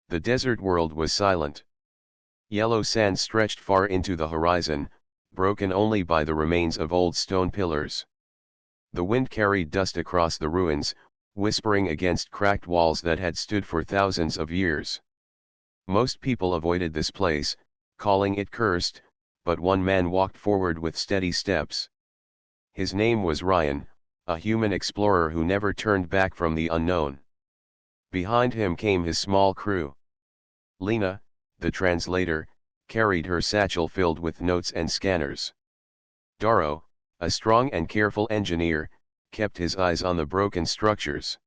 The desert world was silent. Yellow sand stretched far into the horizon, broken only by the remains of old stone pillars. The wind carried dust across the ruins, whispering against cracked walls that had stood for thousands of years. Most people avoided this place, calling it cursed, but one man walked forward with steady steps. His name was Ryan, a human explorer who never turned back from the unknown. Behind him came his small crew. Lena, the translator, carried her satchel filled with notes and scanners. Daro, a strong and careful engineer, kept his eyes on the broken structures.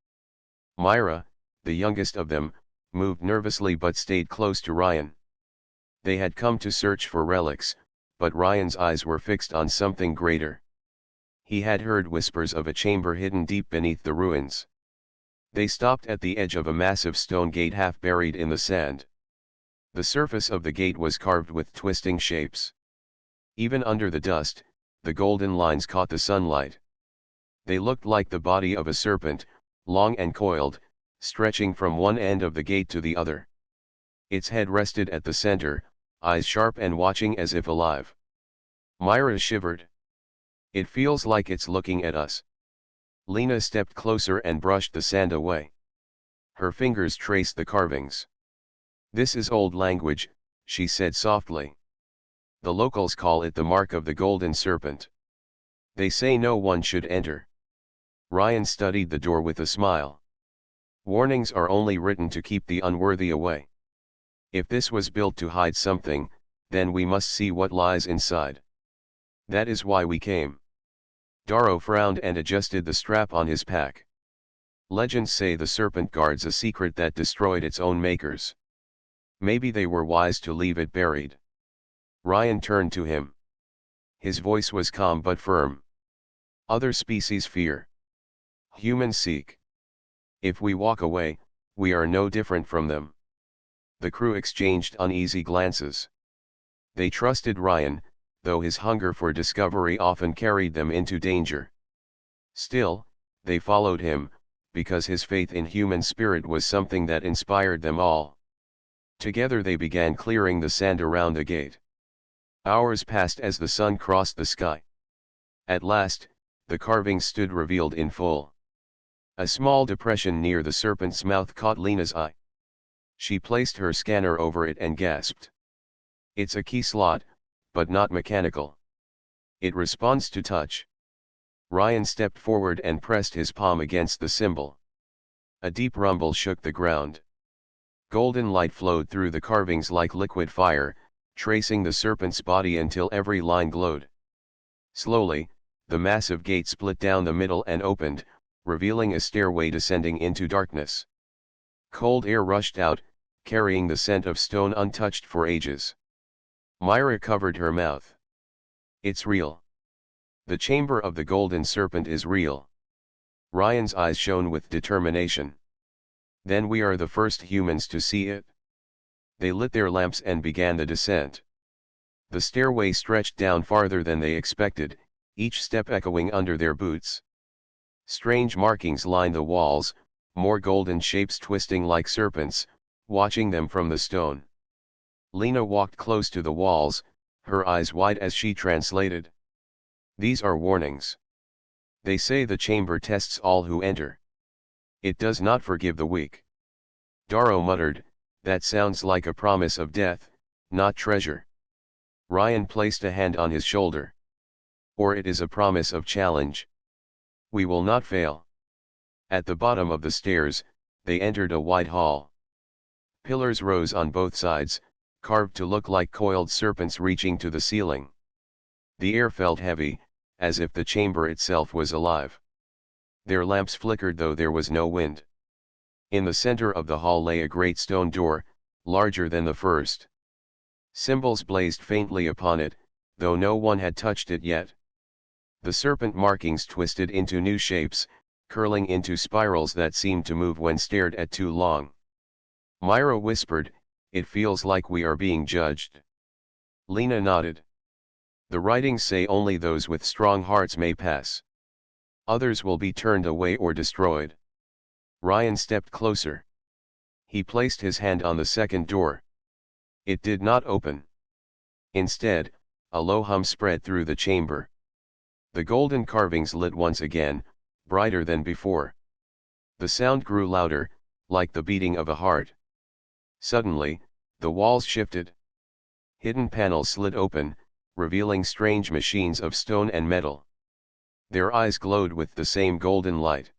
Myra, the youngest of them, moved nervously but stayed close to Ryan. They had come to search for relics, but Ryan's eyes were fixed on something greater. He had heard whispers of a chamber hidden deep beneath the ruins. They stopped at the edge of a massive stone gate half buried in the sand. The surface of the gate was carved with twisting shapes. Even under the dust, the golden lines caught the sunlight. They looked like the body of a serpent, long and coiled, stretching from one end of the gate to the other. Its head rested at the center, eyes sharp and watching as if alive. Myra shivered. "It feels like it's looking at us." Lena stepped closer and brushed the sand away. Her fingers traced the carvings. "This is old language," she said softly. "The locals call it the mark of the golden serpent. They say no one should enter." Ryan studied the door with a smile. "Warnings are only written to keep the unworthy away. If this was built to hide something, then we must see what lies inside. That is why we came." Daro frowned and adjusted the strap on his pack. "Legends say the serpent guards a secret that destroyed its own makers. Maybe they were wise to leave it buried." Ryan turned to him. His voice was calm but firm. "Other species fear. Humans seek. If we walk away, we are no different from them." The crew exchanged uneasy glances. They trusted Ryan, though his hunger for discovery often carried them into danger. Still, they followed him, because his faith in human spirit was something that inspired them all. Together they began clearing the sand around the gate. Hours passed as the sun crossed the sky. At last, the carvings stood revealed in full. A small depression near the serpent's mouth caught Lena's eye. She placed her scanner over it and gasped. "It's a key slot, but not mechanical. It responds to touch." Ryan stepped forward and pressed his palm against the symbol. A deep rumble shook the ground. Golden light flowed through the carvings like liquid fire, tracing the serpent's body until every line glowed. Slowly, the massive gate split down the middle and opened, revealing a stairway descending into darkness. Cold air rushed out, carrying the scent of stone untouched for ages. Myra covered her mouth. "It's real. The chamber of the golden serpent is real." Ryan's eyes shone with determination. "Then we are the first humans to see it." They lit their lamps and began the descent. The stairway stretched down farther than they expected, each step echoing under their boots. Strange markings lined the walls, more golden shapes twisting like serpents, watching them from the stone. Lena walked close to the walls, her eyes wide as she translated. "These are warnings. They say the chamber tests all who enter. It does not forgive the weak." Daro muttered, "That sounds like a promise of death, not treasure." Ryan placed a hand on his shoulder. "Or it is a promise of challenge. We will not fail." At the bottom of the stairs, they entered a wide hall. Pillars rose on both sides, carved to look like coiled serpents reaching to the ceiling. The air felt heavy, as if the chamber itself was alive. Their lamps flickered though there was no wind. In the center of the hall lay a great stone door, larger than the first. Symbols blazed faintly upon it, though no one had touched it yet. The serpent markings twisted into new shapes, curling into spirals that seemed to move when stared at too long. Myra whispered, "It feels like we are being judged." Lena nodded. "The writings say only those with strong hearts may pass. Others will be turned away or destroyed." Ryan stepped closer. He placed his hand on the second door. It did not open. Instead, a low hum spread through the chamber. The golden carvings lit once again, brighter than before. The sound grew louder, like the beating of a heart. Suddenly, the walls shifted. Hidden panels slid open, revealing strange machines of stone and metal. Their eyes glowed with the same golden light.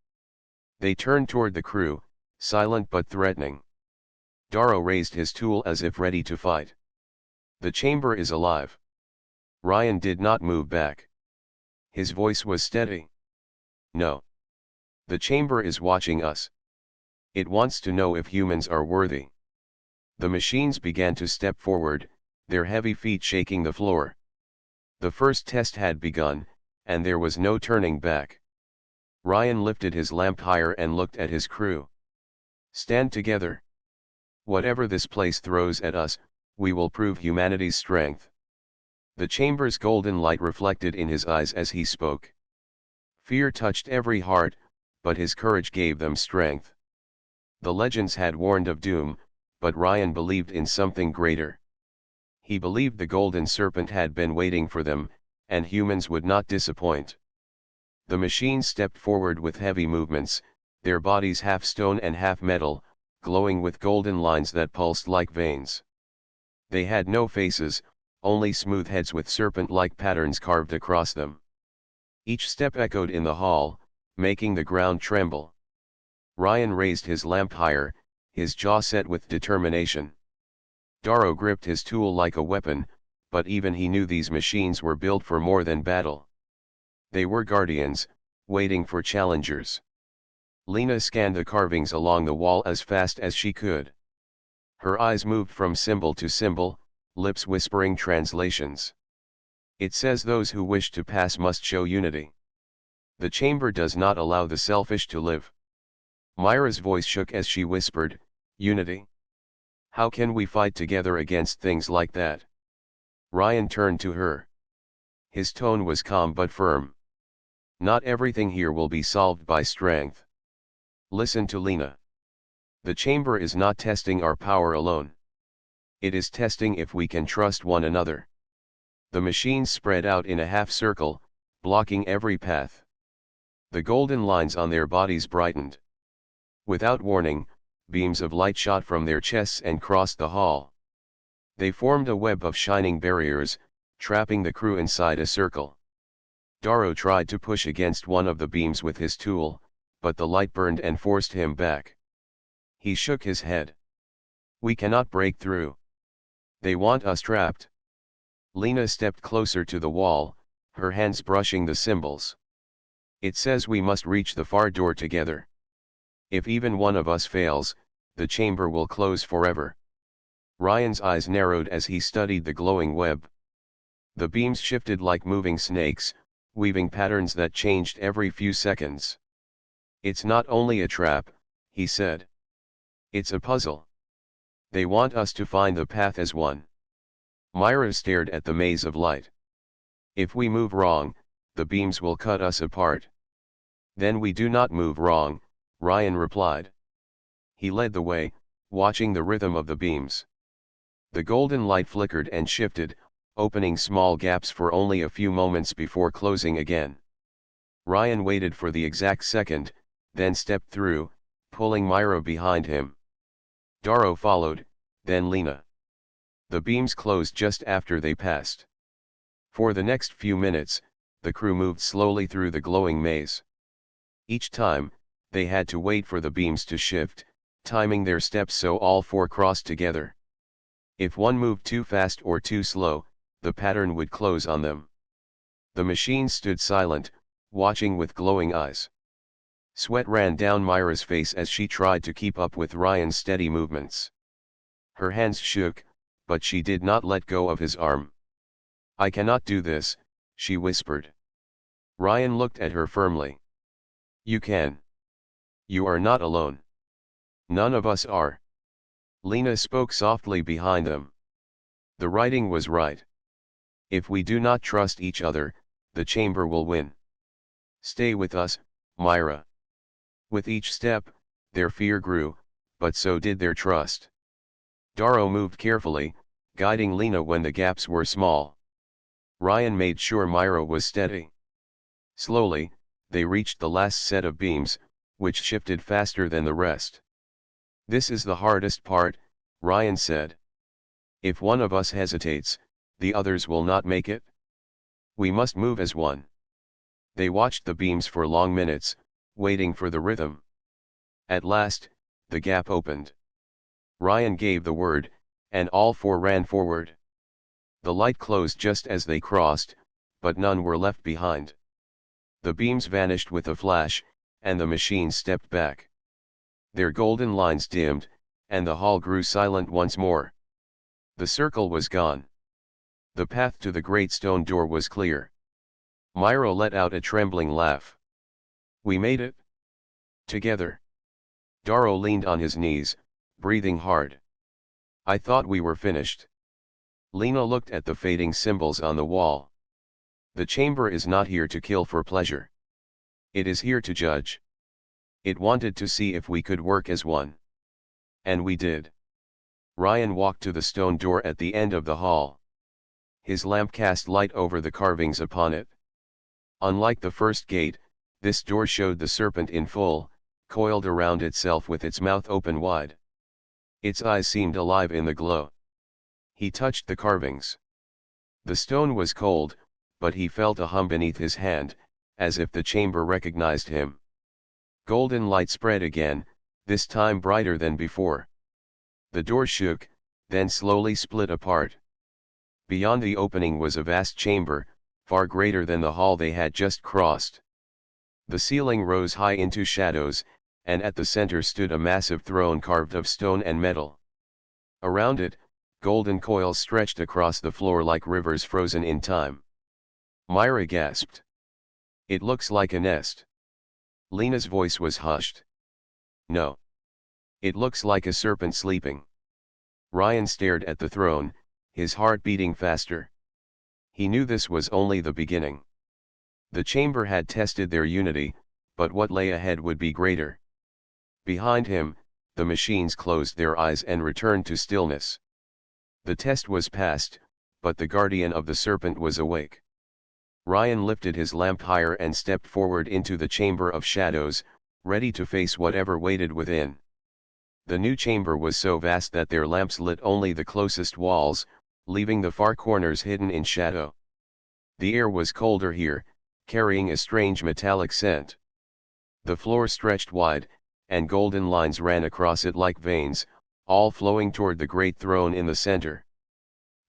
They turned toward the crew, silent but threatening. Darrow raised his tool as if ready to fight. The chamber is alive. Ryan did not move back. His voice was steady. No. The chamber is watching us. It wants to know if humans are worthy. The machines began to step forward, their heavy feet shaking the floor. The first test had begun, and there was no turning back. Ryan lifted his lamp higher and looked at his crew. Stand together. Whatever this place throws at us, we will prove humanity's strength. The chamber's golden light reflected in his eyes as he spoke. Fear touched every heart, but his courage gave them strength. The legends had warned of doom, but Ryan believed in something greater. He believed the golden serpent had been waiting for them, and humans would not disappoint. The machines stepped forward with heavy movements, their bodies half stone and half metal, glowing with golden lines that pulsed like veins. They had no faces, only smooth heads with serpent-like patterns carved across them. Each step echoed in the hall, making the ground tremble. Ryan raised his lamp higher, his jaw set with determination. Darrow gripped his tool like a weapon, but even he knew these machines were built for more than battle. They were guardians, waiting for challengers. Lena scanned the carvings along the wall as fast as she could. Her eyes moved from symbol to symbol, lips whispering translations. It says those who wish to pass must show unity. The chamber does not allow the selfish to live. Myra's voice shook as she whispered, "Unity? How can we fight together against things like that?" Ryan turned to her. His tone was calm but firm. "Not everything here will be solved by strength. Listen to Lena. The chamber is not testing our power alone. It is testing if we can trust one another." The machines spread out in a half circle, blocking every path. The golden lines on their bodies brightened. Without warning, beams of light shot from their chests and crossed the hall. They formed a web of shining barriers, trapping the crew inside a circle. Darrow tried to push against one of the beams with his tool, but the light burned and forced him back. He shook his head. "We cannot break through. They want us trapped." Lena stepped closer to the wall, her hands brushing the symbols. "It says we must reach the far door together. If even one of us fails, the chamber will close forever." Ryan's eyes narrowed as he studied the glowing web. The beams shifted like moving snakes, weaving patterns that changed every few seconds. "It's not only a trap," he said. "It's a puzzle. They want us to find the path as one." Myra stared at the maze of light. "If we move wrong, the beams will cut us apart." "Then we do not move wrong," Ryan replied. He led the way, watching the rhythm of the beams. The golden light flickered and shifted, opening small gaps for only a few moments before closing again. Ryan waited for the exact second, then stepped through, pulling Myra behind him. Darrow followed, then Lena. The beams closed just after they passed. For the next few minutes, the crew moved slowly through the glowing maze. Each time, they had to wait for the beams to shift, timing their steps so all four crossed together. If one moved too fast or too slow, the pattern would close on them. The machine stood silent, watching with glowing eyes. Sweat ran down Myra's face as she tried to keep up with Ryan's steady movements. Her hands shook, but she did not let go of his arm. "I cannot do this," she whispered. Ryan looked at her firmly. "You can. You are not alone. None of us are." Lena spoke softly behind them. The writing was right. If we do not trust each other, the chamber will win. Stay with us, Myra. With each step, their fear grew, but so did their trust. Darrow moved carefully, guiding Lena when the gaps were small. Ryan made sure Myra was steady. Slowly, they reached the last set of beams, which shifted faster than the rest. "This is the hardest part," Ryan said. "If one of us hesitates, the others will not make it. We must move as one." They watched the beams for long minutes, waiting for the rhythm. At last, the gap opened. Ryan gave the word, and all four ran forward. The light closed just as they crossed, but none were left behind. The beams vanished with a flash, and the machines stepped back. Their golden lines dimmed, and the hall grew silent once more. The circle was gone. The path to the great stone door was clear. Myra let out a trembling laugh. "We made it. Together." Darrow leaned on his knees, breathing hard. "I thought we were finished." Lena looked at the fading symbols on the wall. "The chamber is not here to kill for pleasure. It is here to judge. It wanted to see if we could work as one. And we did." Ryan walked to the stone door at the end of the hall. His lamp cast light over the carvings upon it. Unlike the first gate, this door showed the serpent in full, coiled around itself with its mouth open wide. Its eyes seemed alive in the glow. He touched the carvings. The stone was cold, but he felt a hum beneath his hand, as if the chamber recognized him. Golden light spread again, this time brighter than before. The door shook, then slowly split apart. Beyond the opening was a vast chamber, far greater than the hall they had just crossed. The ceiling rose high into shadows, and at the center stood a massive throne carved of stone and metal. Around it, golden coils stretched across the floor like rivers frozen in time. Myra gasped. "It looks like a nest." Lena's voice was hushed. "No. It looks like a serpent sleeping." Ryan stared at the throne, his heart beating faster. He knew this was only the beginning. The chamber had tested their unity, but what lay ahead would be greater. Behind him, the machines closed their eyes and returned to stillness. The test was passed, but the guardian of the serpent was awake. Ryan lifted his lamp higher and stepped forward into the chamber of shadows, ready to face whatever waited within. The new chamber was so vast that their lamps lit only the closest walls, leaving the far corners hidden in shadow. The air was colder here, carrying a strange metallic scent. The floor stretched wide, and golden lines ran across it like veins, all flowing toward the great throne in the center.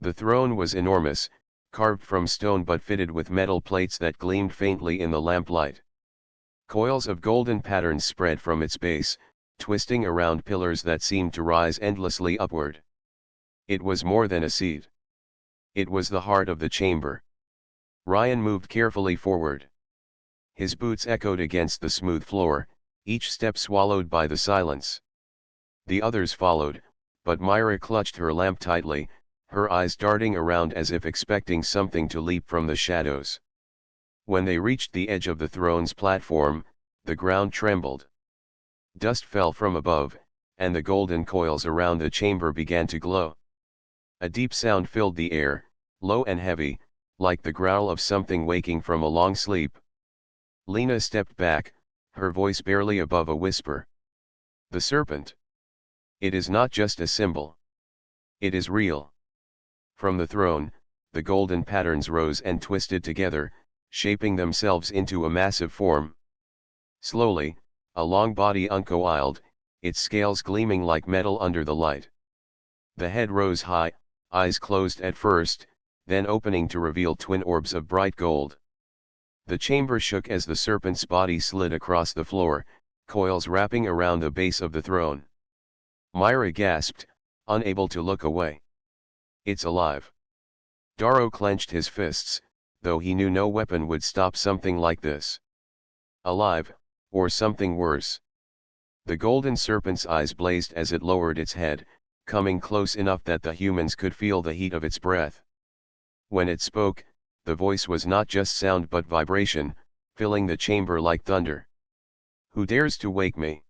The throne was enormous, carved from stone but fitted with metal plates that gleamed faintly in the lamplight. Coils of golden patterns spread from its base, twisting around pillars that seemed to rise endlessly upward. It was more than a seat. It was the heart of the chamber. Ryan moved carefully forward. His boots echoed against the smooth floor, each step swallowed by the silence. The others followed, but Myra clutched her lamp tightly, her eyes darting around as if expecting something to leap from the shadows. When they reached the edge of the throne's platform, the ground trembled. Dust fell from above, and the golden coils around the chamber began to glow. A deep sound filled the air, low and heavy, like the growl of something waking from a long sleep. Lena stepped back, her voice barely above a whisper. "The serpent. It is not just a symbol. It is real." From the throne, the golden patterns rose and twisted together, shaping themselves into a massive form. Slowly, a long body uncoiled, its scales gleaming like metal under the light. The head rose high, eyes closed at first, then opening to reveal twin orbs of bright gold. The chamber shook as the serpent's body slid across the floor, coils wrapping around the base of the throne. Myra gasped, unable to look away. "It's alive." Darrow clenched his fists, though he knew no weapon would stop something like this. Alive, or something worse. The golden serpent's eyes blazed as it lowered its head, coming close enough that the humans could feel the heat of its breath. When it spoke, the voice was not just sound but vibration, filling the chamber like thunder. "Who dares to wake me?"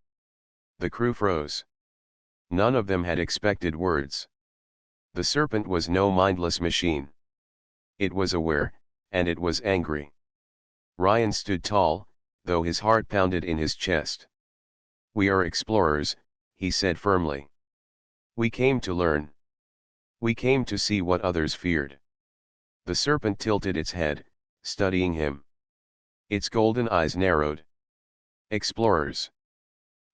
The crew froze. None of them had expected words. The serpent was no mindless machine. It was aware, and it was angry. Ryan stood tall, though his heart pounded in his chest. "We are explorers," he said firmly. "We came to learn. We came to see what others feared." The serpent tilted its head, studying him. Its golden eyes narrowed. "Explorers.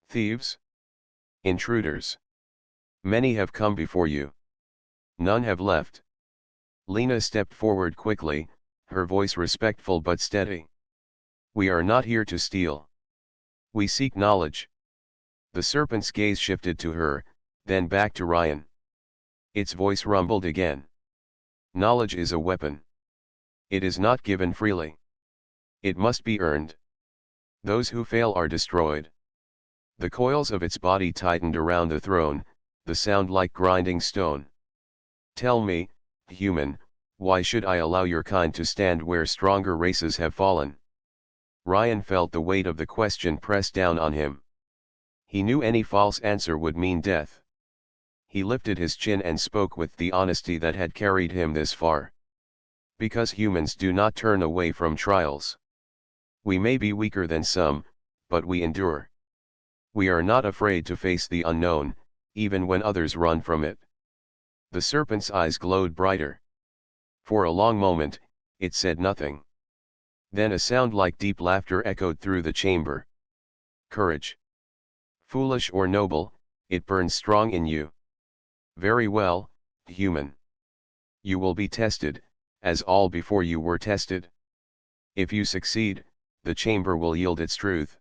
Thieves. Intruders. Many have come before you. None have left." Lena stepped forward quickly, her voice respectful but steady. "We are not here to steal. We seek knowledge." The serpent's gaze shifted to her, then back to Ryan. Its voice rumbled again. "Knowledge is a weapon. It is not given freely. It must be earned. Those who fail are destroyed." The coils of its body tightened around the throne, the sound like grinding stone. "Tell me, human, why should I allow your kind to stand where stronger races have fallen?" Ryan felt the weight of the question press down on him. He knew any false answer would mean death. He lifted his chin and spoke with the honesty that had carried him this far. "Because humans do not turn away from trials. We may be weaker than some, but we endure. We are not afraid to face the unknown, even when others run from it." The serpent's eyes glowed brighter. For a long moment, it said nothing. Then a sound like deep laughter echoed through the chamber. "Courage. Foolish or noble, it burns strong in you. Very well, human. You will be tested, as all before you were tested. If you succeed, the chamber will yield its truth.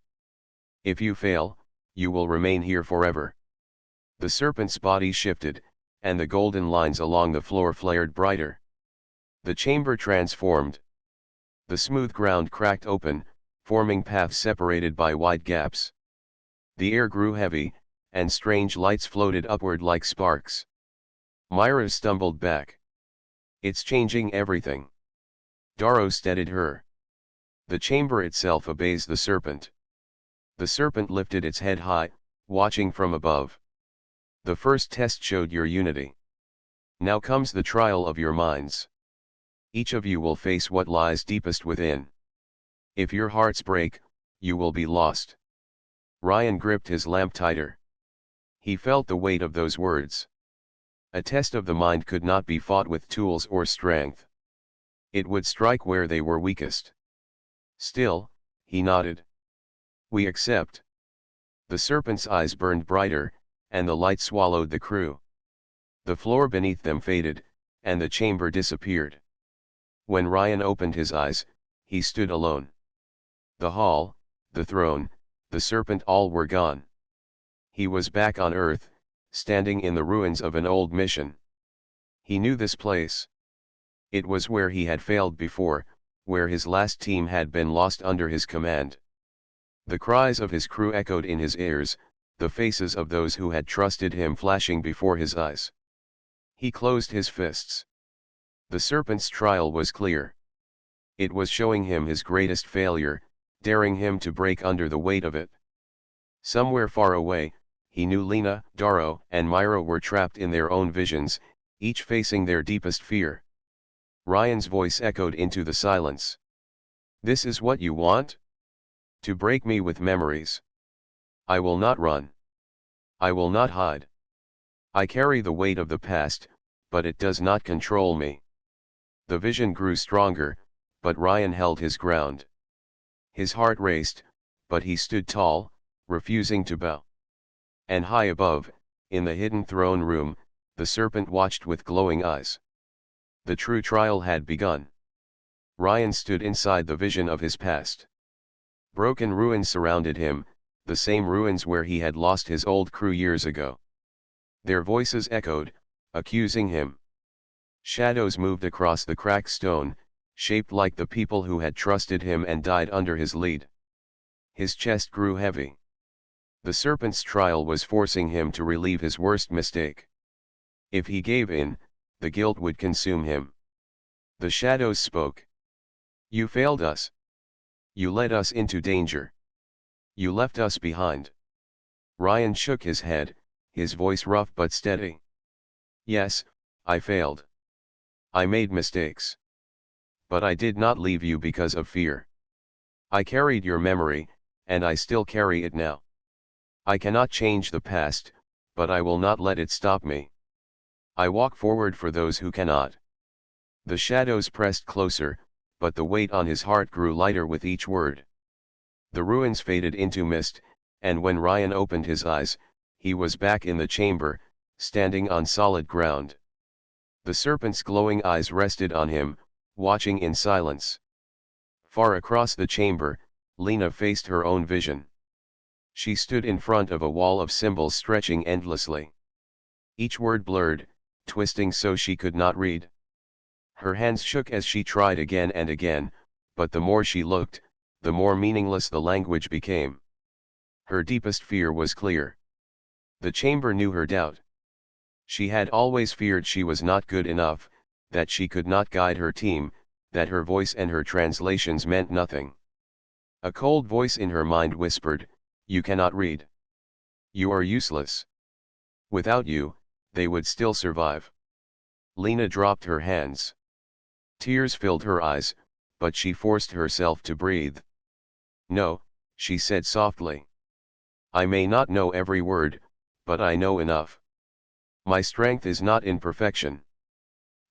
If you fail, you will remain here forever." The serpent's body shifted, and the golden lines along the floor flared brighter. The chamber transformed. The smooth ground cracked open, forming paths separated by wide gaps. The air grew heavy, and strange lights floated upward like sparks. Myra stumbled back. "It's changing everything." Darrow steadied her. "The chamber itself obeys the serpent." The serpent lifted its head high, watching from above. "The first test showed your unity. Now comes the trial of your minds. Each of you will face what lies deepest within. If your hearts break, you will be lost." Ryan gripped his lamp tighter. He felt the weight of those words. A test of the mind could not be fought with tools or strength. It would strike where they were weakest. Still, he nodded. "We accept." The serpent's eyes burned brighter, and the light swallowed the crew. The floor beneath them faded, and the chamber disappeared. When Ryan opened his eyes, he stood alone. The hall, the throne, the serpent, all were gone. He was back on Earth, standing in the ruins of an old mission. He knew this place. It was where he had failed before, where his last team had been lost under his command. The cries of his crew echoed in his ears, the faces of those who had trusted him flashing before his eyes. He closed his fists. The serpent's trial was clear. It was showing him his greatest failure, daring him to break under the weight of it. Somewhere far away, he knew Lena, Darrow, and Myra were trapped in their own visions, each facing their deepest fear. Ryan's voice echoed into the silence. "This is what you want? To break me with memories? I will not run. I will not hide. I carry the weight of the past, but it does not control me." The vision grew stronger, but Ryan held his ground. His heart raced, but he stood tall, refusing to bow. And high above, in the hidden throne room, the serpent watched with glowing eyes. The true trial had begun. Ryan stood inside the vision of his past. Broken ruins surrounded him, the same ruins where he had lost his old crew years ago. Their voices echoed, accusing him. Shadows moved across the cracked stone, shaped like the people who had trusted him and died under his lead. His chest grew heavy. The serpent's trial was forcing him to relieve his worst mistake. If he gave in, the guilt would consume him. The shadows spoke. "You failed us. You led us into danger. You left us behind." Ryan shook his head, his voice rough but steady. Yes, I failed. I made mistakes. But I did not leave you because of fear. I carried your memory, and I still carry it now. I cannot change the past, but I will not let it stop me. I walk forward for those who cannot. The shadows pressed closer, but the weight on his heart grew lighter with each word. The ruins faded into mist, and when Ryan opened his eyes, he was back in the chamber, standing on solid ground. The serpent's glowing eyes rested on him, watching in silence. Far across the chamber, Lena faced her own vision. She stood in front of a wall of symbols stretching endlessly. Each word blurred, twisting so she could not read. Her hands shook as she tried again and again, but the more she looked, the more meaningless the language became. Her deepest fear was clear. The chamber knew her doubt. She had always feared she was not good enough, that she could not guide her team, that her voice and her translations meant nothing. A cold voice in her mind whispered, "You cannot read. You are useless. Without you, they would still survive." Lena dropped her hands. Tears filled her eyes, but she forced herself to breathe. "No," she said softly. "I may not know every word, but I know enough. My strength is not in perfection.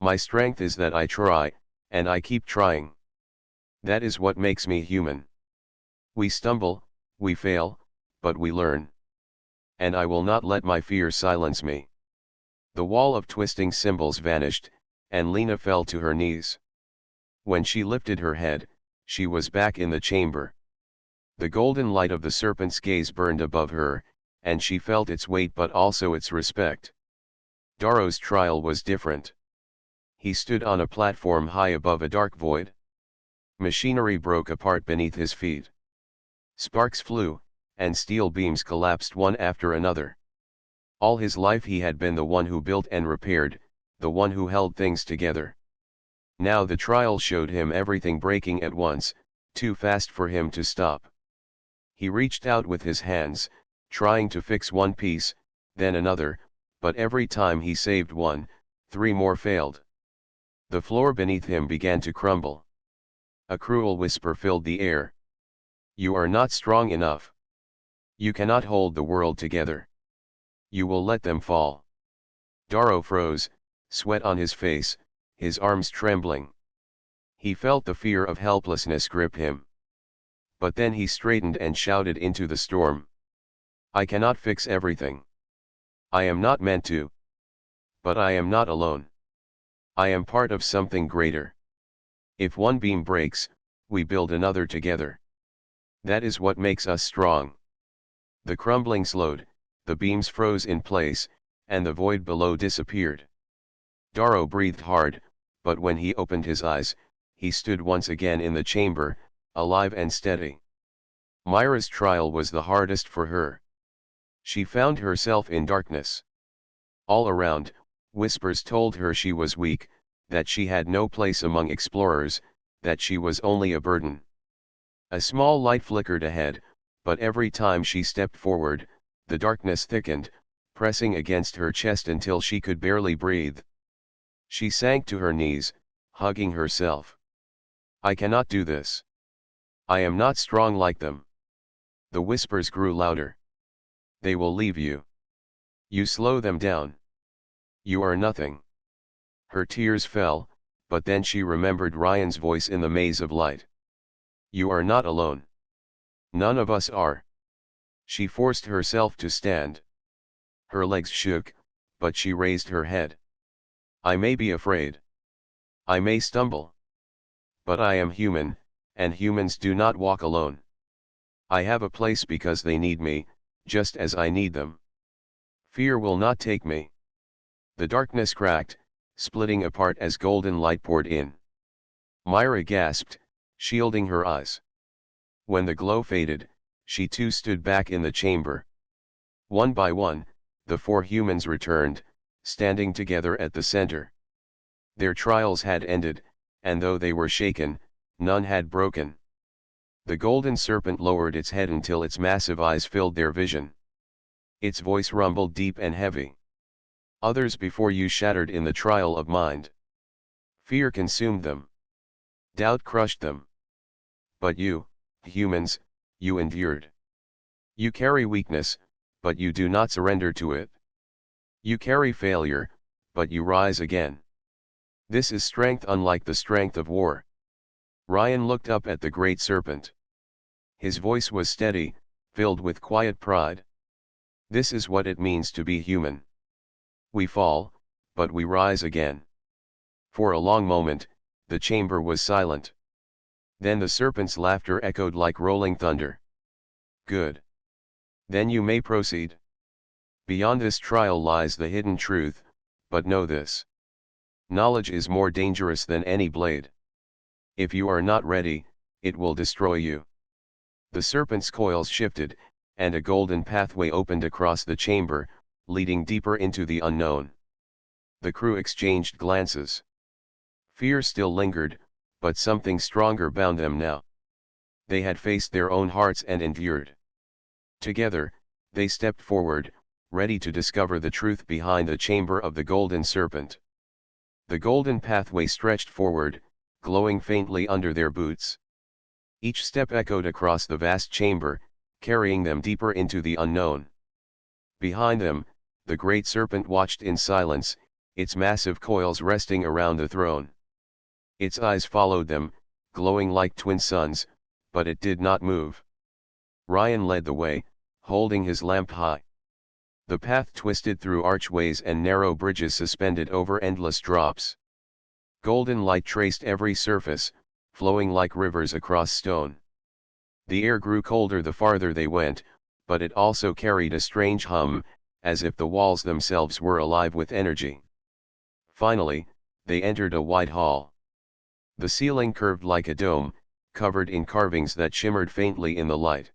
My strength is that I try, and I keep trying. That is what makes me human. We stumble, we fail, but we learn. And I will not let my fear silence me." The wall of twisting symbols vanished, and Lena fell to her knees. When she lifted her head, she was back in the chamber. The golden light of the serpent's gaze burned above her, and she felt its weight but also its respect. Darrow's trial was different. He stood on a platform high above a dark void. Machinery broke apart beneath his feet. Sparks flew, and steel beams collapsed one after another. All his life he had been the one who built and repaired, the one who held things together. Now the trial showed him everything breaking at once, too fast for him to stop. He reached out with his hands, trying to fix one piece, then another, but every time he saved one, 3 more failed. The floor beneath him began to crumble. A cruel whisper filled the air. "You are not strong enough. You cannot hold the world together. You will let them fall." Darrow froze, sweat on his face, his arms trembling. He felt the fear of helplessness grip him. But then he straightened and shouted into the storm. "I cannot fix everything. I am not meant to. But I am not alone. I am part of something greater. If one beam breaks, we build another together. That is what makes us strong." The crumbling slowed, the beams froze in place, and the void below disappeared. Darrow breathed hard, but when he opened his eyes, he stood once again in the chamber, alive and steady. Myra's trial was the hardest for her. She found herself in darkness. All around, whispers told her she was weak, that she had no place among explorers, that she was only a burden. A small light flickered ahead, but every time she stepped forward, the darkness thickened, pressing against her chest until she could barely breathe. She sank to her knees, hugging herself. "I cannot do this. I am not strong like them." The whispers grew louder. "They will leave you. You slow them down. You are nothing." Her tears fell, but then she remembered Ryan's voice in the maze of light. "You are not alone. None of us are." She forced herself to stand. Her legs shook, but she raised her head. "I may be afraid. I may stumble. But I am human, and humans do not walk alone. I have a place because they need me, just as I need them. Fear will not take me." The darkness cracked, splitting apart as golden light poured in. Myra gasped, shielding her eyes. When the glow faded, she too stood back in the chamber. One by one, the 4 humans returned, standing together at the center. Their trials had ended, and though they were shaken, none had broken. The golden serpent lowered its head until its massive eyes filled their vision. Its voice rumbled deep and heavy. Others before you shattered in the trial of mind. Fear consumed them. Doubt crushed them. But you, humans, you endured. You carry weakness, but you do not surrender to it. You carry failure, but you rise again. This is strength unlike the strength of war. Ryan looked up at the great serpent. His voice was steady, filled with quiet pride. This is what it means to be human. We fall, but we rise again. For a long moment, the chamber was silent. Then the serpent's laughter echoed like rolling thunder. Good. Then you may proceed. Beyond this trial lies the hidden truth, but know this. Knowledge is more dangerous than any blade. If you are not ready, it will destroy you. The serpent's coils shifted, and a golden pathway opened across the chamber, leading deeper into the unknown. The crew exchanged glances. Fear still lingered, but something stronger bound them now. They had faced their own hearts and endured. Together, they stepped forward, ready to discover the truth behind the chamber of the golden serpent. The golden pathway stretched forward, glowing faintly under their boots. Each step echoed across the vast chamber, carrying them deeper into the unknown. Behind them, the great serpent watched in silence, its massive coils resting around the throne. Its eyes followed them, glowing like twin suns, but it did not move. Ryan led the way, holding his lamp high. The path twisted through archways and narrow bridges suspended over endless drops. Golden light traced every surface, flowing like rivers across stone. The air grew colder the farther they went, but it also carried a strange hum, as if the walls themselves were alive with energy. Finally, they entered a wide hall. The ceiling curved like a dome, covered in carvings that shimmered faintly in the light.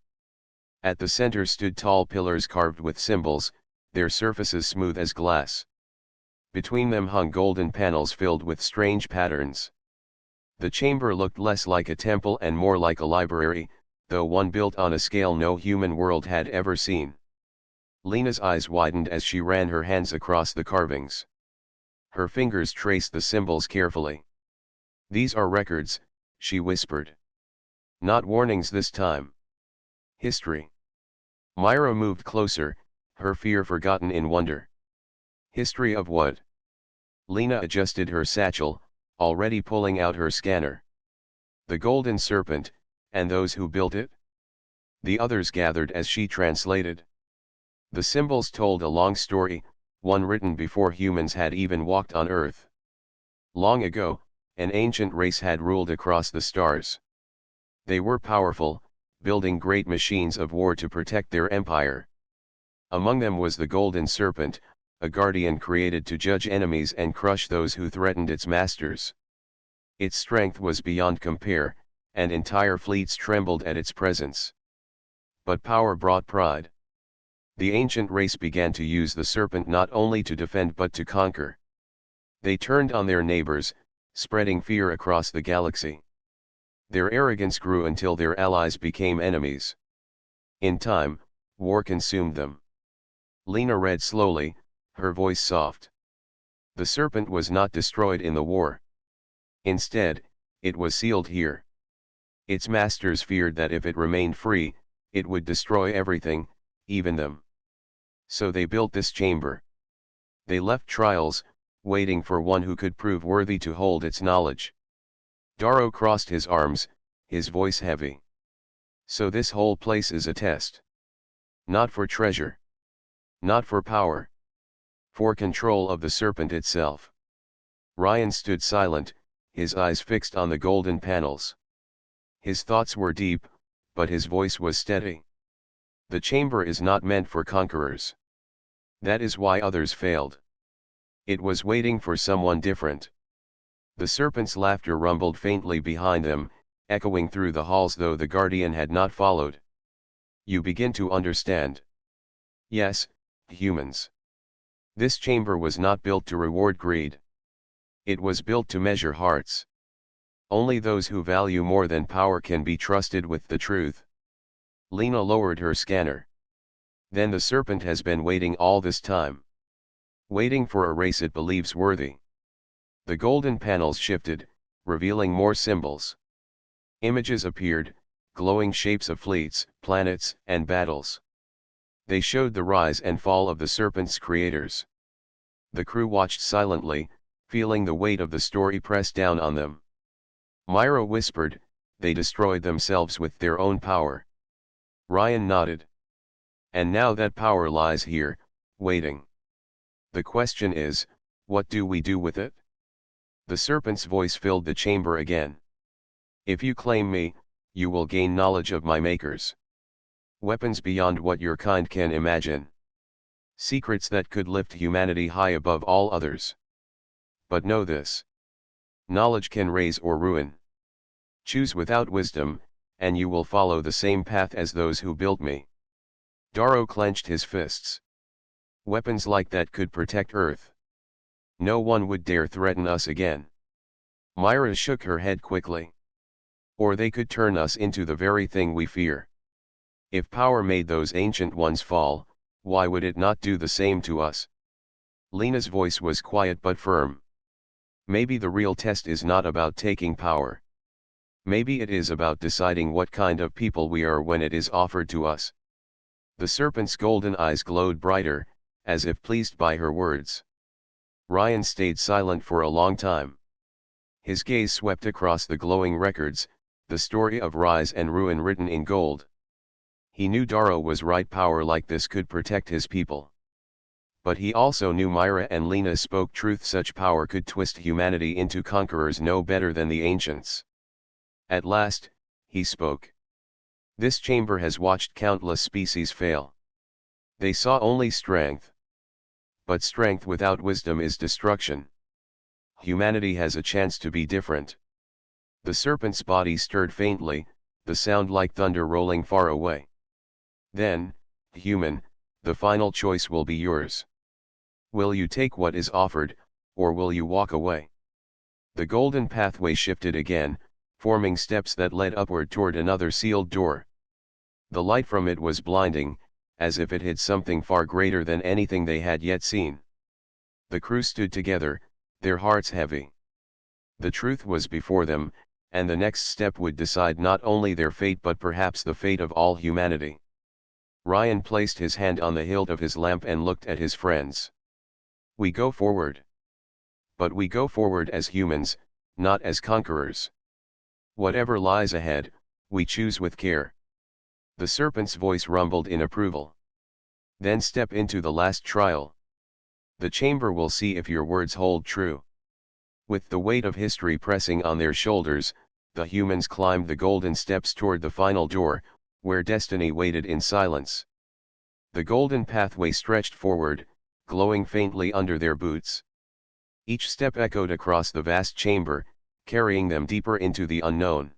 At the center stood tall pillars carved with symbols, their surfaces smooth as glass. Between them hung golden panels filled with strange patterns. The chamber looked less like a temple and more like a library, though one built on a scale no human world had ever seen. Lena's eyes widened as she ran her hands across the carvings. Her fingers traced the symbols carefully. "These are records," she whispered. "Not warnings this time. History." Myra moved closer, her fear forgotten in wonder. "History of what?" Lena adjusted her satchel, already pulling out her scanner. "The golden serpent, and those who built it?" The others gathered as she translated. The symbols told a long story, one written before humans had even walked on Earth. Long ago, an ancient race had ruled across the stars. They were powerful, building great machines of war to protect their empire. Among them was the golden serpent, a guardian created to judge enemies and crush those who threatened its masters. Its strength was beyond compare, and entire fleets trembled at its presence. But power brought pride. The ancient race began to use the serpent not only to defend but to conquer. They turned on their neighbors, spreading fear across the galaxy. Their arrogance grew until their allies became enemies. In time, war consumed them. Lena read slowly, her voice soft. The serpent was not destroyed in the war. Instead, it was sealed here. Its masters feared that if it remained free, it would destroy everything, even them. So they built this chamber. They left trials, waiting for one who could prove worthy to hold its knowledge. Darrow crossed his arms, his voice heavy. "So this whole place is a test. Not for treasure. Not for power. For control of the serpent itself." Ryan stood silent, his eyes fixed on the golden panels. His thoughts were deep, but his voice was steady. The chamber is not meant for conquerors. That is why others failed. It was waiting for someone different. The serpent's laughter rumbled faintly behind them, echoing through the halls though the guardian had not followed. "You begin to understand." "Yes, humans. This chamber was not built to reward greed. It was built to measure hearts. Only those who value more than power can be trusted with the truth." Lena lowered her scanner. Then the serpent has been waiting all this time. Waiting for a race it believes worthy. The golden panels shifted, revealing more symbols. Images appeared, glowing shapes of fleets, planets, and battles. They showed the rise and fall of the serpent's creators. The crew watched silently, feeling the weight of the story press down on them. Myra whispered, "They destroyed themselves with their own power." Ryan nodded. "And now that power lies here, waiting. The question is, what do we do with it?" The serpent's voice filled the chamber again. "If you claim me, you will gain knowledge of my makers. Weapons beyond what your kind can imagine. Secrets that could lift humanity high above all others. But know this. Knowledge can raise or ruin. Choose without wisdom, and you will follow the same path as those who built me." Darrow clenched his fists. Weapons like that could protect Earth. No one would dare threaten us again. Myra shook her head quickly. Or they could turn us into the very thing we fear. If power made those ancient ones fall, why would it not do the same to us? Lena's voice was quiet but firm. Maybe the real test is not about taking power. Maybe it is about deciding what kind of people we are when it is offered to us. The serpent's golden eyes glowed brighter, as if pleased by her words. Ryan stayed silent for a long time. His gaze swept across the glowing records, the story of rise and ruin written in gold. He knew Darrow was right, power like this could protect his people. But he also knew Myra and Lena spoke truth, such power could twist humanity into conquerors no better than the ancients. At last, he spoke. "This chamber has watched countless species fail. They saw only strength. But strength without wisdom is destruction. Humanity has a chance to be different." The serpent's body stirred faintly, the sound like thunder rolling far away. "Then, human, the final choice will be yours. Will you take what is offered, or will you walk away?" The golden pathway shifted again, forming steps that led upward toward another sealed door. The light from it was blinding, as if it hid something far greater than anything they had yet seen. The crew stood together, their hearts heavy. The truth was before them, and the next step would decide not only their fate but perhaps the fate of all humanity. Ryan placed his hand on the hilt of his lamp and looked at his friends. "We go forward. But we go forward as humans, not as conquerors. Whatever lies ahead, we choose with care." The serpent's voice rumbled in approval. "Then step into the last trial. The chamber will see if your words hold true." With the weight of history pressing on their shoulders, the humans climbed the golden steps toward the final door, where destiny waited in silence. The golden pathway stretched forward, glowing faintly under their boots. Each step echoed across the vast chamber, carrying them deeper into the unknown.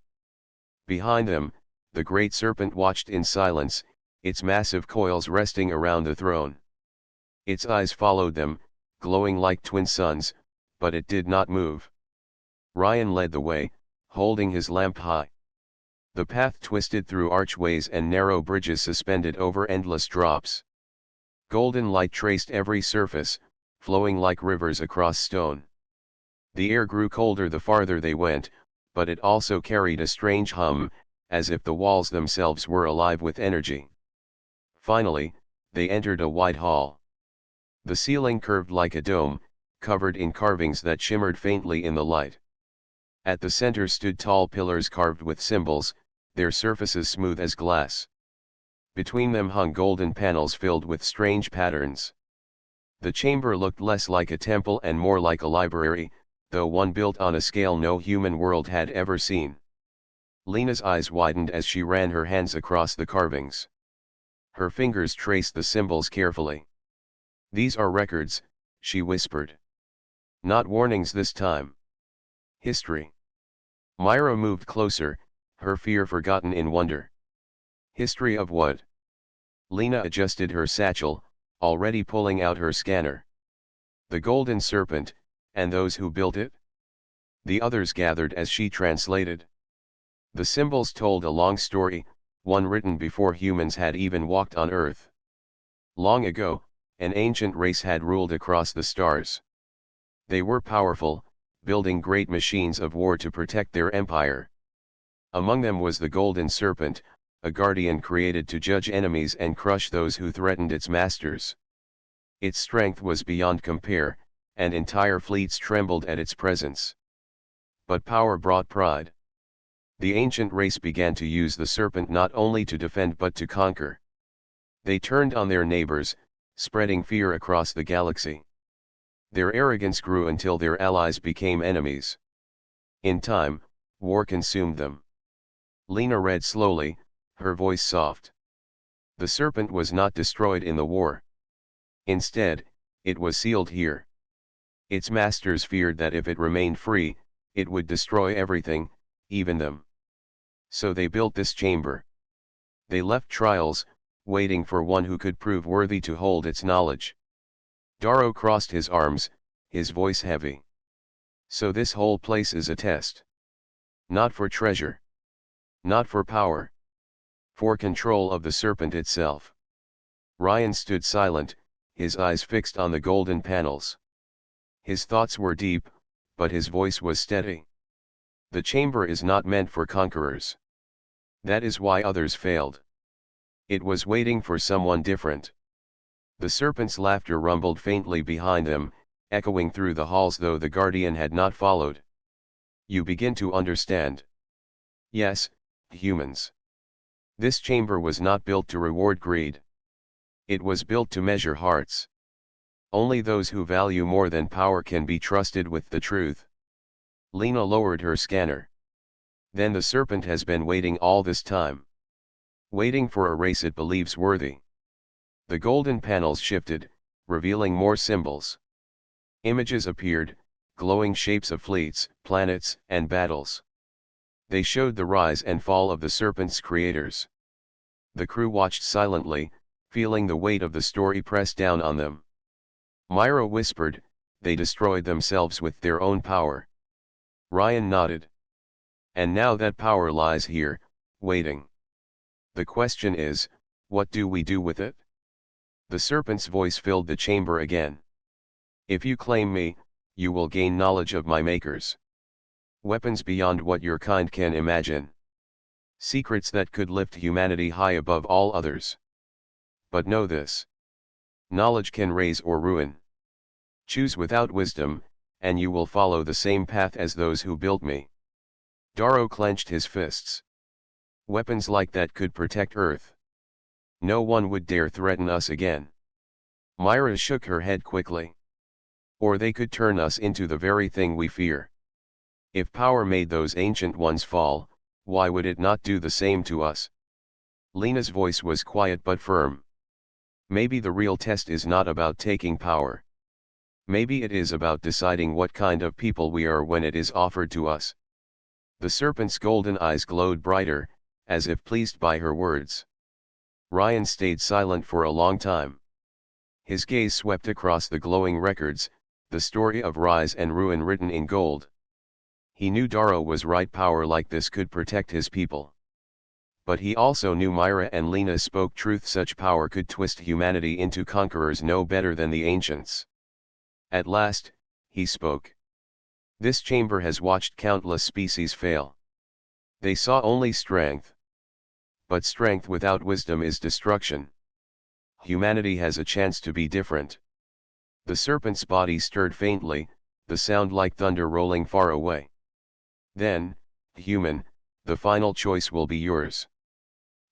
Behind them, the great serpent watched in silence, its massive coils resting around the throne. Its eyes followed them, glowing like twin suns, but it did not move. Ryan led the way, holding his lamp high. The path twisted through archways and narrow bridges suspended over endless drops. Golden light traced every surface, flowing like rivers across stone. The air grew colder the farther they went, but it also carried a strange hum, as if the walls themselves were alive with energy. Finally, they entered a wide hall. The ceiling curved like a dome, covered in carvings that shimmered faintly in the light. At the center stood tall pillars carved with symbols, their surfaces smooth as glass. Between them hung golden panels filled with strange patterns. The chamber looked less like a temple and more like a library, though one built on a scale no human world had ever seen. Lena's eyes widened as she ran her hands across the carvings. Her fingers traced the symbols carefully. "These are records," she whispered. "Not warnings this time. History." Myra moved closer, her fear forgotten in wonder. "History of what?" Lena adjusted her satchel, already pulling out her scanner. "The golden serpent, and those who built it?" The others gathered as she translated. The symbols told a long story, one written before humans had even walked on Earth. Long ago, an ancient race had ruled across the stars. They were powerful, building great machines of war to protect their empire. Among them was the Golden Serpent, a guardian created to judge enemies and crush those who threatened its masters. Its strength was beyond compare, and entire fleets trembled at its presence. But power brought pride. The ancient race began to use the serpent not only to defend but to conquer. They turned on their neighbors, spreading fear across the galaxy. Their arrogance grew until their allies became enemies. In time, war consumed them. Lena read slowly, her voice soft. The serpent was not destroyed in the war. Instead, it was sealed here. Its masters feared that if it remained free, it would destroy everything, even them. So they built this chamber. They left trials, waiting for one who could prove worthy to hold its knowledge. Darrow crossed his arms, his voice heavy. So this whole place is a test. Not for treasure. Not for power. For control of the serpent itself. Ryan stood silent, his eyes fixed on the golden panels. His thoughts were deep, but his voice was steady. The chamber is not meant for conquerors. That is why others failed. It was waiting for someone different. The serpent's laughter rumbled faintly behind them, echoing through the halls though the guardian had not followed. You begin to understand. Yes, humans. This chamber was not built to reward greed. It was built to measure hearts. Only those who value more than power can be trusted with the truth. Lena lowered her scanner. Then the serpent has been waiting all this time. Waiting for a race it believes worthy. The golden panels shifted, revealing more symbols. Images appeared, glowing shapes of fleets, planets, and battles. They showed the rise and fall of the serpent's creators. The crew watched silently, feeling the weight of the story press down on them. Myra whispered, "They destroyed themselves with their own power." Ryan nodded. And now that power lies here, waiting. The question is, what do we do with it? The serpent's voice filled the chamber again. If you claim me, you will gain knowledge of my makers. Weapons beyond what your kind can imagine. Secrets that could lift humanity high above all others. But know this. Knowledge can raise or ruin. Choose without wisdom, and you will follow the same path as those who built me. Darrow clenched his fists. Weapons like that could protect Earth. No one would dare threaten us again. Myra shook her head quickly. Or they could turn us into the very thing we fear. If power made those ancient ones fall, why would it not do the same to us? Lena's voice was quiet but firm. Maybe the real test is not about taking power. Maybe it is about deciding what kind of people we are when it is offered to us. The serpent's golden eyes glowed brighter, as if pleased by her words. Ryan stayed silent for a long time. His gaze swept across the glowing records, the story of rise and ruin written in gold. He knew Darrow was right, power like this could protect his people. But he also knew Myra and Lena spoke truth, such power could twist humanity into conquerors no better than the ancients. At last, he spoke. This chamber has watched countless species fail. They saw only strength. But strength without wisdom is destruction. Humanity has a chance to be different. The serpent's body stirred faintly, the sound like thunder rolling far away. Then, human, the final choice will be yours.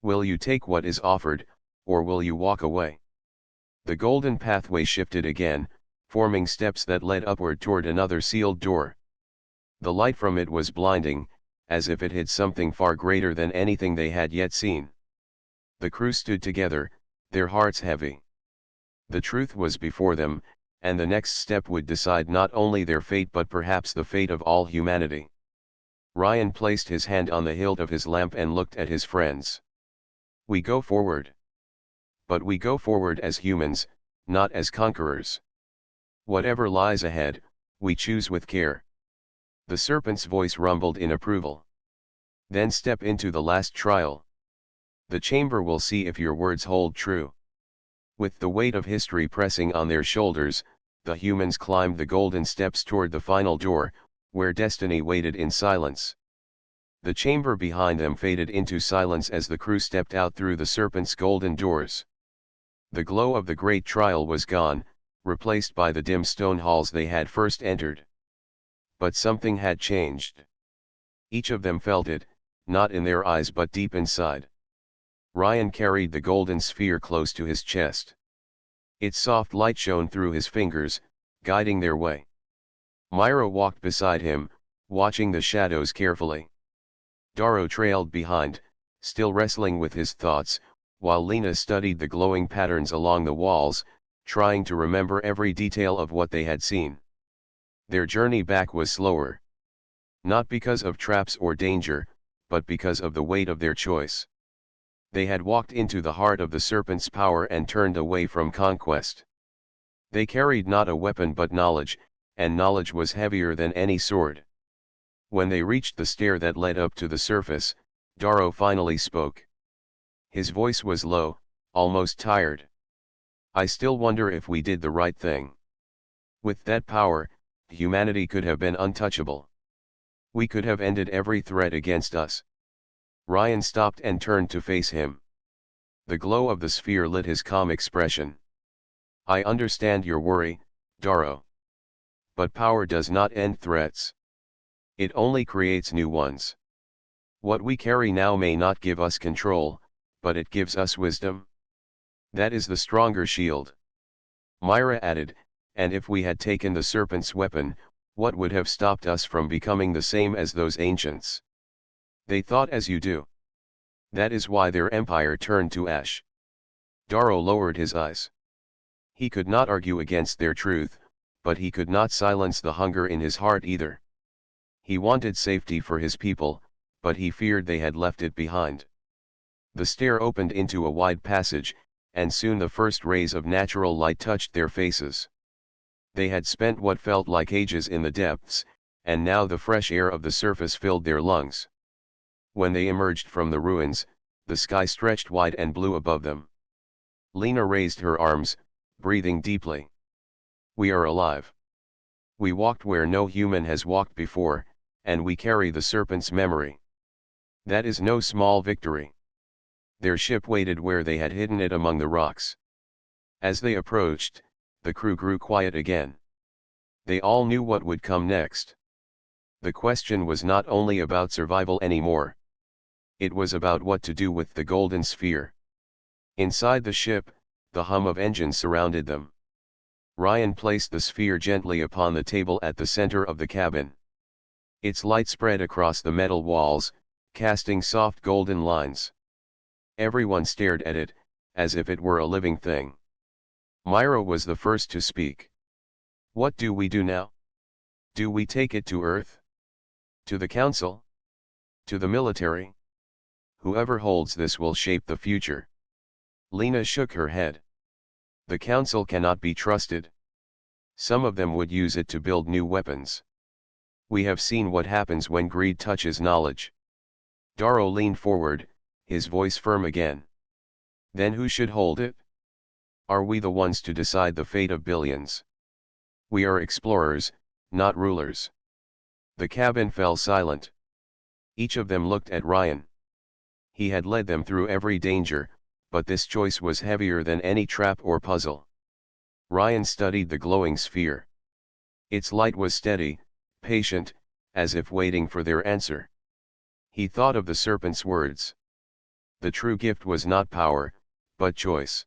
Will you take what is offered, or will you walk away? The golden pathway shifted again, forming steps that led upward toward another sealed door. The light from it was blinding, as if it hid something far greater than anything they had yet seen. The crew stood together, their hearts heavy. The truth was before them, and the next step would decide not only their fate but perhaps the fate of all humanity. Ryan placed his hand on the hilt of his lamp and looked at his friends. We go forward. But we go forward as humans, not as conquerors. Whatever lies ahead, we choose with care. The serpent's voice rumbled in approval. Then step into the last trial. The chamber will see if your words hold true. With the weight of history pressing on their shoulders, the humans climbed the golden steps toward the final door, where destiny waited in silence. The chamber behind them faded into silence as the crew stepped out through the Serpent's golden doors. The glow of the great trial was gone, replaced by the dim stone halls they had first entered. But something had changed. Each of them felt it, not in their eyes but deep inside. Ryan carried the golden sphere close to his chest. Its soft light shone through his fingers, guiding their way. Myra walked beside him, watching the shadows carefully. Darrow trailed behind, still wrestling with his thoughts, while Lena studied the glowing patterns along the walls, trying to remember every detail of what they had seen. Their journey back was slower. Not because of traps or danger, but because of the weight of their choice. They had walked into the heart of the Serpent's power and turned away from conquest. They carried not a weapon but knowledge, and knowledge was heavier than any sword. When they reached the stair that led up to the surface, Darrow finally spoke. His voice was low, almost tired. "I still wonder if we did the right thing. With that power, humanity could have been untouchable. We could have ended every threat against us." Ryan stopped and turned to face him. The glow of the sphere lit his calm expression. "I understand your worry, Darrow. But power does not end threats. It only creates new ones. What we carry now may not give us control, but it gives us wisdom. That is the stronger shield." Myra added, "And if we had taken the Serpent's weapon, what would have stopped us from becoming the same as those ancients? They thought as you do. That is why their empire turned to ash." Darrow lowered his eyes. He could not argue against their truth, but he could not silence the hunger in his heart either. He wanted safety for his people, but he feared they had left it behind. The stair opened into a wide passage, and soon the first rays of natural light touched their faces. They had spent what felt like ages in the depths, and now the fresh air of the surface filled their lungs. When they emerged from the ruins, the sky stretched wide and blue above them. Lena raised her arms, breathing deeply. "We are alive. We walked where no human has walked before, and we carry the Serpent's memory. That is no small victory." Their ship waited where they had hidden it among the rocks. As they approached, the crew grew quiet again. They all knew what would come next. The question was not only about survival anymore. It was about what to do with the golden sphere. Inside the ship, the hum of engines surrounded them. Ryan placed the sphere gently upon the table at the center of the cabin. Its light spread across the metal walls, casting soft golden lines. Everyone stared at it, as if it were a living thing. Myra was the first to speak. "What do we do now? Do we take it to Earth? To the Council? To the military? Whoever holds this will shape the future." Lena shook her head. "The Council cannot be trusted. Some of them would use it to build new weapons. We have seen what happens when greed touches knowledge." Darrow leaned forward, his voice firm again. "Then who should hold it? Are we the ones to decide the fate of billions? We are explorers, not rulers." The cabin fell silent. Each of them looked at Ryan. He had led them through every danger, but this choice was heavier than any trap or puzzle. Ryan studied the glowing sphere. Its light was steady, patient, as if waiting for their answer. He thought of the Serpent's words. The true gift was not power, but choice.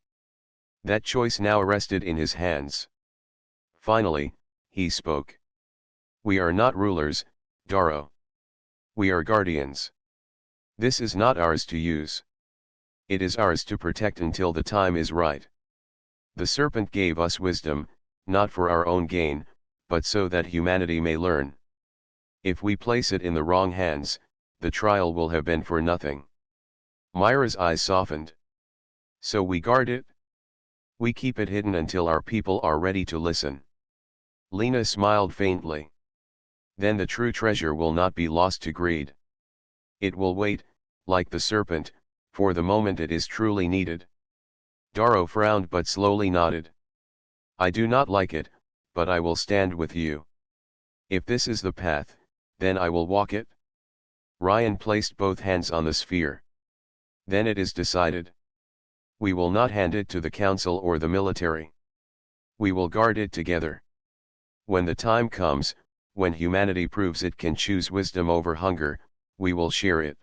That choice now rested in his hands. Finally, he spoke. "We are not rulers, Darrow. We are guardians. This is not ours to use. It is ours to protect until the time is right. The Serpent gave us wisdom, not for our own gain, but so that humanity may learn. If we place it in the wrong hands, the trial will have been for nothing." Myra's eyes softened. "So we guard it? We keep it hidden until our people are ready to listen." Lena smiled faintly. "Then the true treasure will not be lost to greed. It will wait, like the Serpent, for the moment it is truly needed." Darrow frowned but slowly nodded. I do not like it, but I will stand with you. If this is the path, then I will walk it. Ryan placed both hands on the sphere. Then it is decided. We will not hand it to the council or the military. We will guard it together. When the time comes, when humanity proves it can choose wisdom over hunger, we will share it.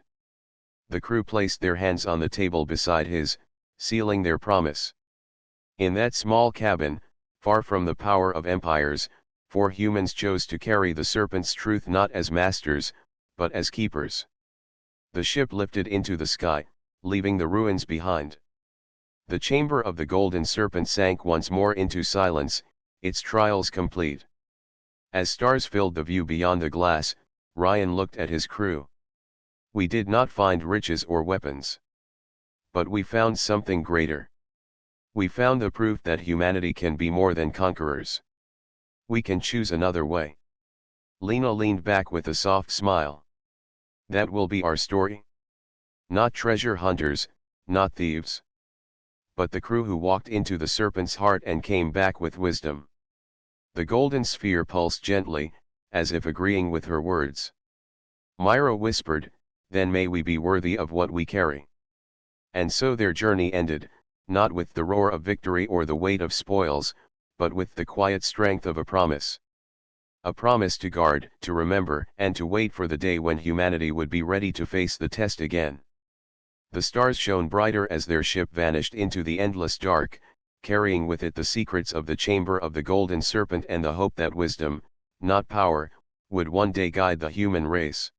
The crew placed their hands on the table beside his, sealing their promise. In that small cabin, far from the power of empires, 4 humans chose to carry the Serpent's truth not as masters, but as keepers. The ship lifted into the sky, leaving the ruins behind. The chamber of the Golden Serpent sank once more into silence, its trials complete. As stars filled the view beyond the glass, Ryan looked at his crew. We did not find riches or weapons. But we found something greater. We found the proof that humanity can be more than conquerors. We can choose another way. Lena leaned back with a soft smile. That will be our story. Not treasure hunters, not thieves. But the crew who walked into the Serpent's heart and came back with wisdom. The golden sphere pulsed gently, as if agreeing with her words. Myra whispered, then may we be worthy of what we carry. And so their journey ended, not with the roar of victory or the weight of spoils, but with the quiet strength of a promise. A promise to guard, to remember, and to wait for the day when humanity would be ready to face the test again. The stars shone brighter as their ship vanished into the endless dark, carrying with it the secrets of the chamber of the Golden Serpent and the hope that wisdom, not power, would one day guide the human race.